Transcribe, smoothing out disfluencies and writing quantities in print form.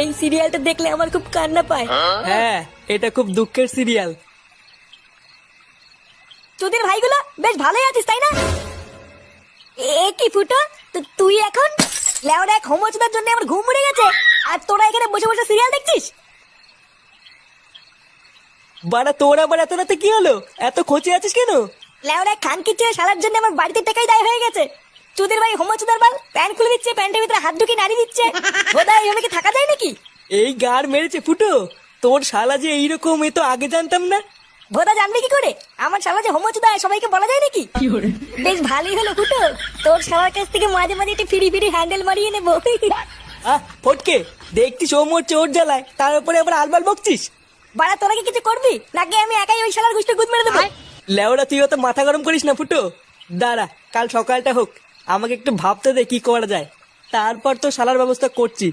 এই সিরিয়ালটা দেখলে আমার খুব কান্না পায়। হ্যাঁ, এটা খুব দুঃখের সিরিয়াল। তোদের ভাইগুলো বেশ ভালোই আছিস তাই না? এ কি ফুটো, তুই এখন লেওড়া এক হোমোচুদার জন্য আমার ঘুম উড়ে গেছে, আর তোরা এখানে বসে বসে সিরিয়াল দেখছিস? বাড়া তোর আবার এত রাতে কি হলো? এত খোঁচে আছিস কেন? লেওড়া খানকির ছেলে শালার জন্য আমার বাড়িতে টাকাই দায় হয়ে গেছে। তোদের ভাই হোমোচুদার বাল প্যান্ট খুলে দিচ্ছে, প্যান্টের ভিতরে হাত ঢুকিয়ে নাড়ি দিচ্ছে। বোধা এইভাবে কি থাকা যায় নাকি? এই গার মেরেছে ফুটো, তোর শালা যে এইরকম, এ তো আগে জানতাম না। ভোদা জানবে কি করে আমার শালা যে হোমোচুদা সবাইকে বলা যায় নাকি? বেশ ভালোই হলো ফুটো, তোর শালার কাছ থেকে মাঝে মাঝে একটু ফিরি ফিরি হ্যান্ডেল মারিয়ে নেবো। ফটকে, দেখছিস ও মোর চোর জ্বালায়, তার উপরে আবার আলবাল বকছিস। বাড়া তোরা কি কিছু করবি নাকি আমি একাই ওই শালার গুষ্টি গুদ মেরে দেবো? লেওড়া তুই অত মাথা গরম করিস না ফুটো। দাঁড়া, কাল সকালটা হোক, আমাকে একটু ভাবতে দে কি করা যায়, তারপর তো শালার ব্যবস্থা করছি।